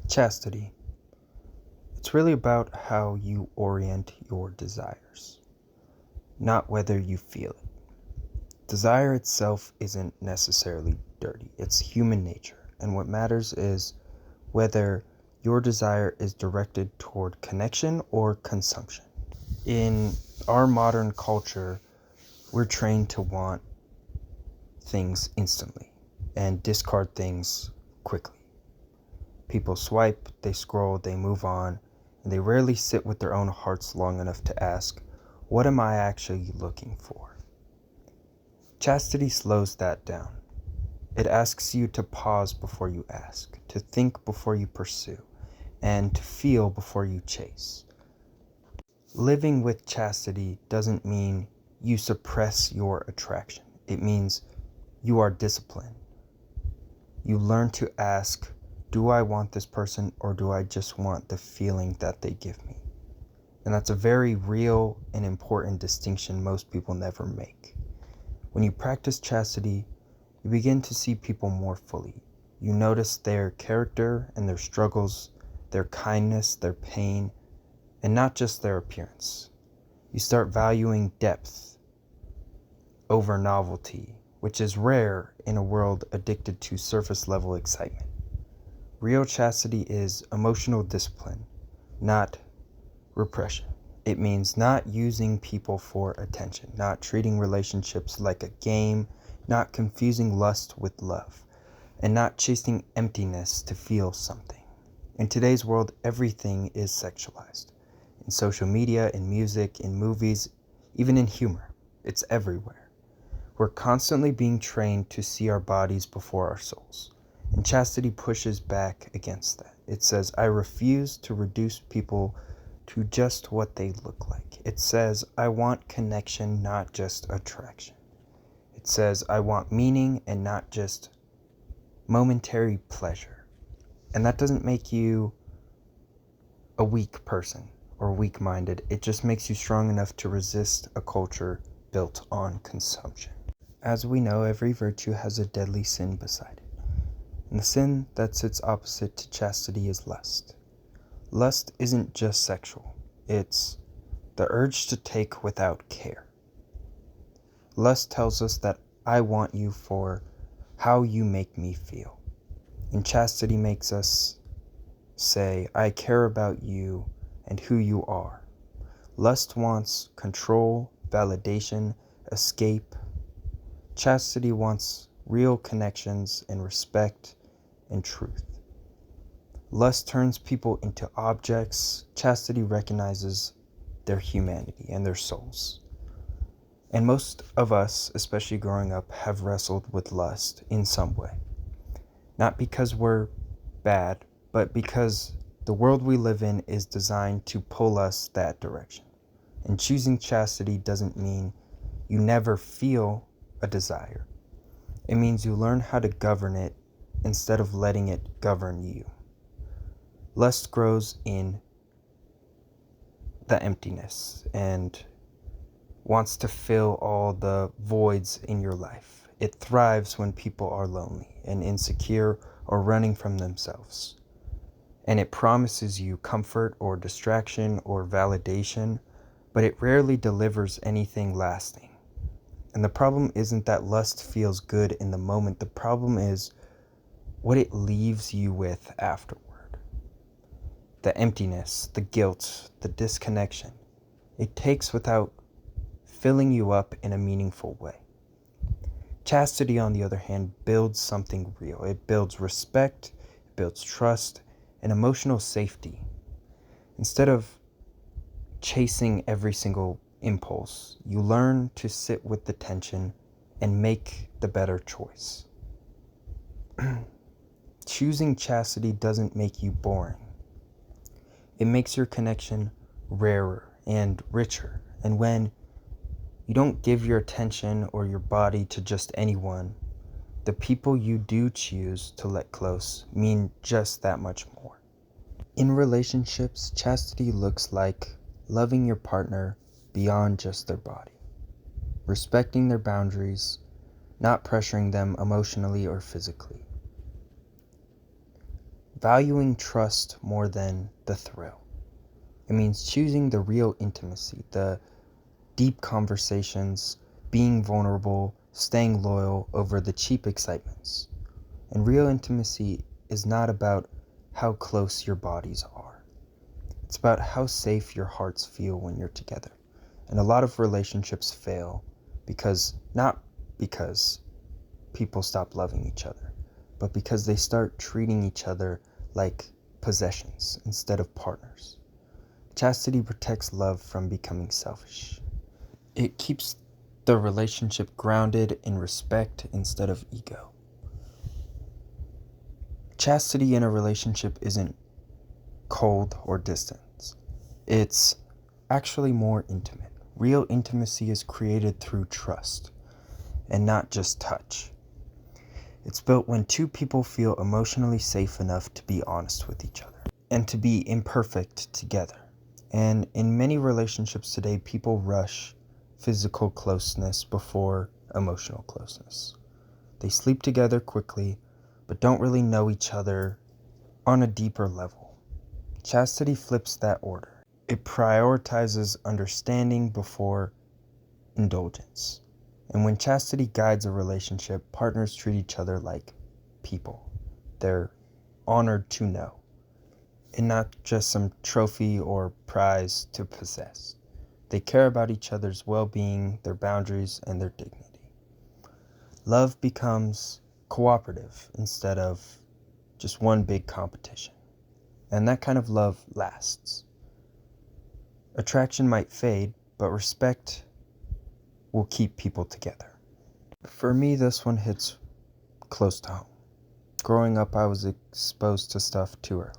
Chastity. It's really about how you orient your desires, not whether you feel it. Desire itself isn't necessarily dirty, it's human nature, and what matters is whether your desire is directed toward connection or consumption. In our modern culture, we're trained to want things instantly and discard things quickly. People swipe, they scroll, they move on, and they rarely sit with their own hearts long enough to ask, what am I actually looking for? Chastity slows that down. It asks you to pause before you ask, to think before you pursue, and to feel before you chase. Living with chastity doesn't mean you suppress your attraction. It means you are disciplined. You learn to ask, do I want this person or do I just want the feeling that they give me? And that's a very real and important distinction most people never make. When you practice chastity, you begin to see people more fully. You notice their character and their struggles, their kindness, their pain, and not just their appearance. You start valuing depth over novelty, which is rare in a world addicted to surface level excitement. Real chastity is emotional discipline, not repression. It means not using people for attention, not treating relationships like a game, not confusing lust with love, and not chasing emptiness to feel something. In today's world, everything is sexualized. In social media, in music, in movies, even in humor. It's everywhere. We're constantly being trained to see our bodies before our souls. And chastity pushes back against that. It says, I refuse to reduce people to just what they look like. It says, I want connection, not just attraction. It says, I want meaning and not just momentary pleasure. And that doesn't make you a weak person or weak-minded. It just makes you strong enough to resist a culture built on consumption. As we know, every virtue has a deadly sin beside it. And the sin that sits opposite to chastity is lust. Lust isn't just sexual. It's the urge to take without care. Lust tells us that I want you for how you make me feel. And chastity makes us say, I care about you and who you are. Lust wants control, validation, escape. Chastity wants real connections and respect and truth. Lust turns people into objects. Chastity recognizes their humanity and their souls. And most of us, especially growing up, have wrestled with lust in some way. Not because we're bad, but because the world we live in is designed to pull us that direction. And choosing chastity doesn't mean you never feel a desire. It means you learn how to govern it instead of letting it govern you. Lust grows in the emptiness and wants to fill all the voids in your life. It thrives when people are lonely and insecure or running from themselves. And it promises you comfort or distraction or validation, but it rarely delivers anything lasting. And the problem isn't that lust feels good in the moment. The problem is what it leaves you with afterward. The emptiness, the guilt, the disconnection. It takes without filling you up in a meaningful way. Chastity, on the other hand, builds something real. It builds respect, it builds trust, and emotional safety. Instead of chasing every single impulse, you learn to sit with the tension and make the better choice. Choosing chastity doesn't make you boring. It makes your connection rarer and richer. And when you don't give your attention or your body to just anyone, the people you do choose to let close mean just that much more. In relationships, chastity looks like loving your partner beyond just their body, respecting their boundaries, not pressuring them emotionally or physically, valuing trust more than the thrill. It means choosing the real intimacy, the deep conversations, being vulnerable, staying loyal over the cheap excitements. And real intimacy is not about how close your bodies are. It's about how safe your hearts feel when you're together. And a lot of relationships fail not because people stop loving each other, but because they start treating each other like possessions instead of partners. Chastity protects love from becoming selfish. It keeps the relationship grounded in respect instead of ego. Chastity in a relationship isn't cold or distant. It's actually more intimate. Real intimacy is created through trust and not just touch. It's built when two people feel emotionally safe enough to be honest with each other and to be imperfect together. And in many relationships today, people rush physical closeness before emotional closeness. They sleep together quickly, but don't really know each other on a deeper level. Chastity flips that order. It prioritizes understanding before indulgence. And when chastity guides a relationship, partners treat each other like people. They're honored to know, and not just some trophy or prize to possess. They care about each other's well-being, their boundaries, and their dignity. Love becomes cooperative instead of just one big competition. And that kind of love lasts. Attraction might fade, but respect will keep people together. For me, this one hits close to home. Growing up, I was exposed to stuff too early.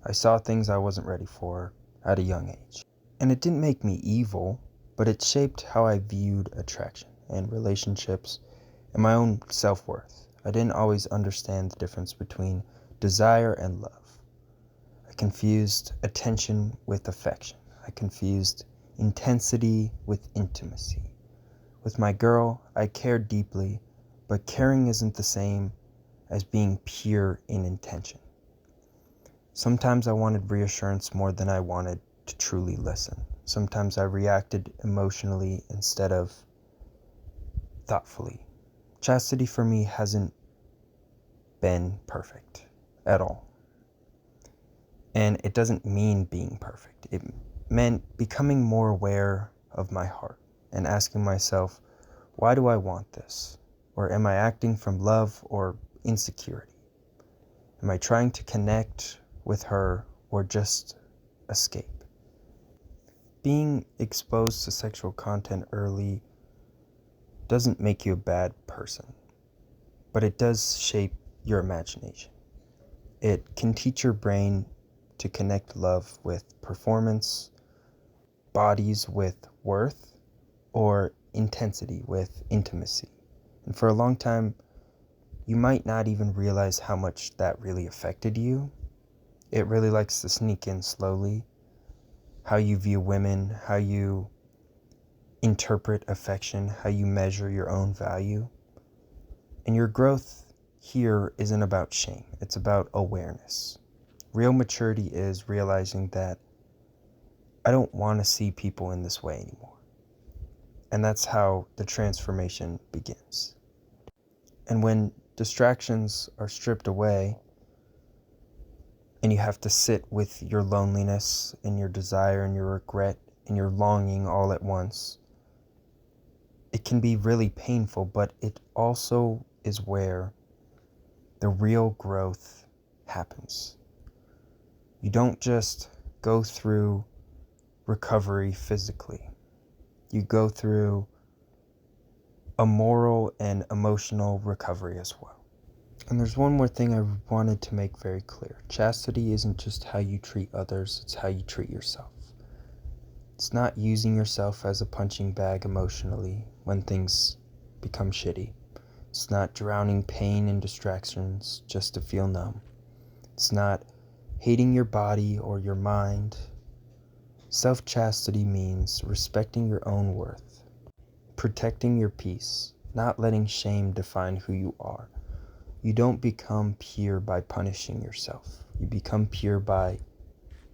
I saw things I wasn't ready for at a young age. And it didn't make me evil, but it shaped how I viewed attraction and relationships and my own self-worth. I didn't always understand the difference between desire and love. I confused attention with affection. I confused intensity with intimacy. With my girl, I cared deeply, but caring isn't the same as being pure in intention. Sometimes I wanted reassurance more than I wanted to truly listen. Sometimes I reacted emotionally instead of thoughtfully. Chastity for me hasn't been perfect at all. And it doesn't mean being perfect. It meant becoming more aware of my heart and asking myself, why do I want this? Or am I acting from love or insecurity? Am I trying to connect with her or just escape? Being exposed to sexual content early doesn't make you a bad person, but it does shape your imagination. It can teach your brain to connect love with performance, bodies with worth, or intensity with intimacy. And for a long time, you might not even realize how much that really affected you. It really likes to sneak in slowly. How you view women, how you interpret affection, how you measure your own value. And your growth here isn't about shame, it's about awareness. Real maturity is realizing that I don't want to see people in this way anymore. And that's how the transformation begins. And when distractions are stripped away, and you have to sit with your loneliness and your desire and your regret and your longing all at once, it can be really painful, but it also is where the real growth happens. You don't just go through recovery physically. You go through a moral and emotional recovery as well. And there's one more thing I wanted to make very clear. Chastity isn't just how you treat others, it's how you treat yourself. It's not using yourself as a punching bag emotionally when things become shitty. It's not drowning pain in distractions just to feel numb. It's not hating your body or your mind. Self-chastity means respecting your own worth, protecting your peace, not letting shame define who you are. You don't become pure by punishing yourself. You become pure by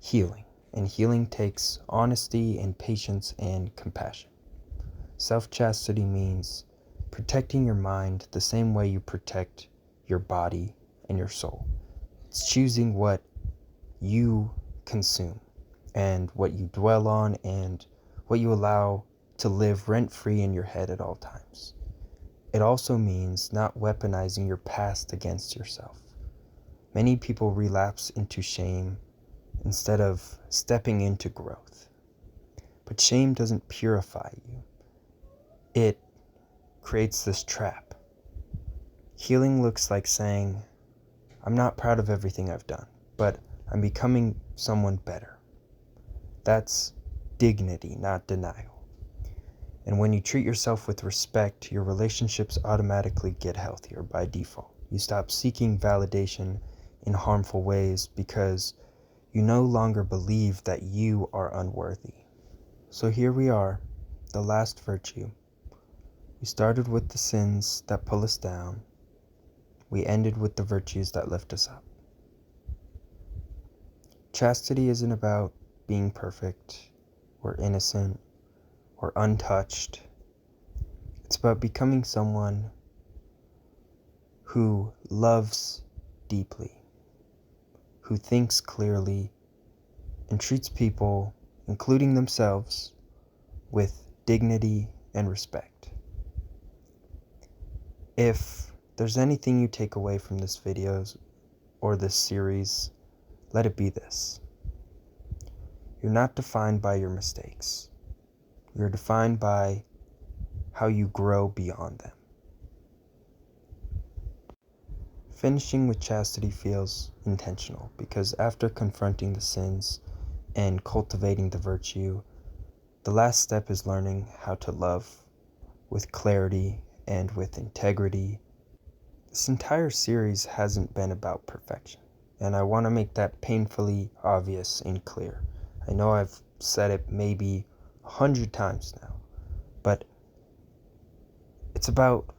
healing. And healing takes honesty and patience and compassion. Self-chastity means protecting your mind the same way you protect your body and your soul. It's choosing what you consume and what you dwell on and what you allow to live rent-free in your head at all times. It also means not weaponizing your past against yourself. Many people relapse into shame instead of stepping into growth. But shame doesn't purify you. It creates this trap. Healing looks like saying, I'm not proud of everything I've done, but I'm becoming someone better. That's dignity, not denial. And when you treat yourself with respect, your relationships automatically get healthier by default. You stop seeking validation in harmful ways because you no longer believe that you are unworthy. So here we are, the last virtue. We started with the sins that pull us down. We ended with the virtues that lift us up. Chastity isn't about being perfect or innocent or untouched. It's about becoming someone who loves deeply, who thinks clearly, and treats people, including themselves, with dignity and respect. If there's anything you take away from this video or this series, let it be this. You're not defined by your mistakes. You're defined by how you grow beyond them. Finishing with chastity feels intentional because after confronting the sins and cultivating the virtue, the last step is learning how to love with clarity and with integrity. This entire series hasn't been about perfection, and I want to make that painfully obvious and clear. I know I've said it maybe 100 times now, but it's about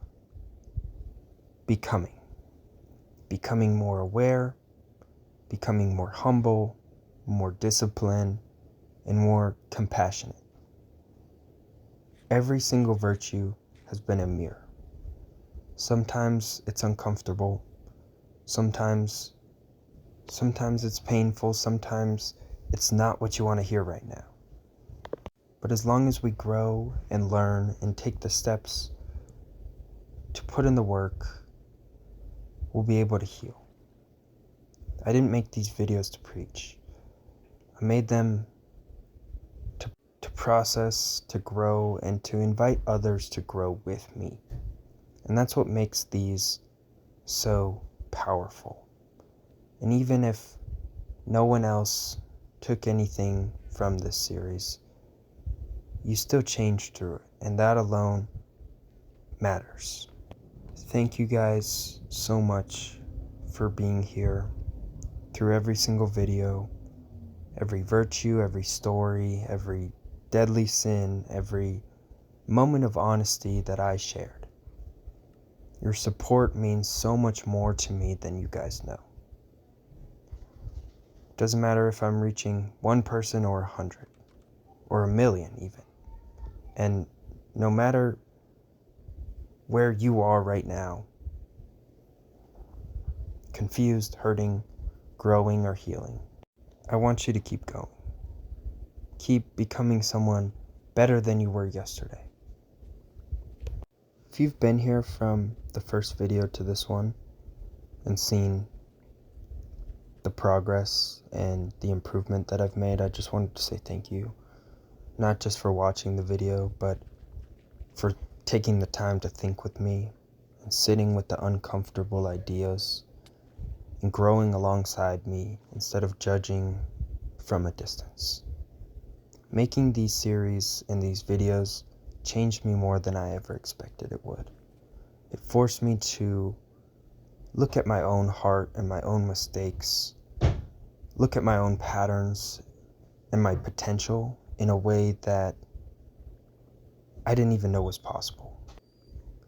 becoming more aware, becoming more humble, more disciplined, and more compassionate. Every single virtue has been a mirror. Sometimes it's uncomfortable, sometimes it's painful, sometimes it's not what you want to hear right now. But as long as we grow and learn and take the steps to put in the work, we'll be able to heal. I didn't make these videos to preach. I made them to process, to grow, and to invite others to grow with me. And that's what makes these so powerful. And even if no one else took anything from this series, you still changed through it, and that alone matters. Thank you guys so much for being here through every single video, every virtue, every story, every deadly sin, every moment of honesty that I shared. Your support means so much more to me than you guys know. It doesn't matter if I'm reaching one person or 100 or 1,000,000 even. And no matter where you are right now, confused, hurting, growing, or healing, I want you to keep going. Keep becoming someone better than you were yesterday. If you've been here from the first video to this one and seen the progress and the improvement that I've made, I just wanted to say thank you. Not just for watching the video, but for taking the time to think with me and sitting with the uncomfortable ideas and growing alongside me instead of judging from a distance. Making these series and these videos changed me more than I ever expected it would. It forced me to look at my own heart and my own mistakes, look at my own patterns and my potential in a way that I didn't even know was possible.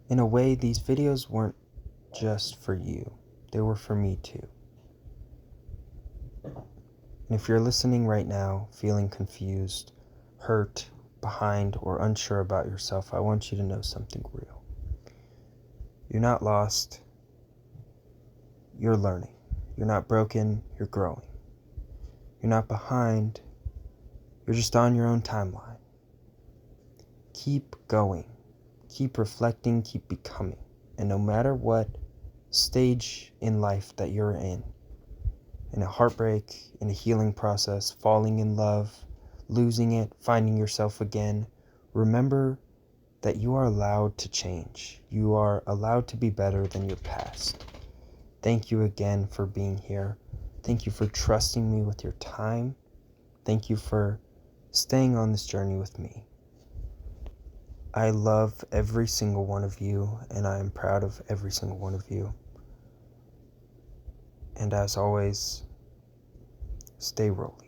In a way, these videos weren't just for you. They were for me too. And if you're listening right now, feeling confused, hurt, behind, or unsure about yourself, I want you to know something real. You're not lost. You're learning. You're not broken. You're growing. You're not behind. You're just on your own timeline. Keep going. Keep reflecting. Keep becoming. And no matter what stage in life that you're in a heartbreak, in a healing process, falling in love, losing it, finding yourself again, remember that you are allowed to change. You are allowed to be better than your past. Thank you again for being here. Thank you for trusting me with your time. Thank you for staying on this journey with me. I love every single one of you, and I am proud of every single one of you. And as always, stay rolling.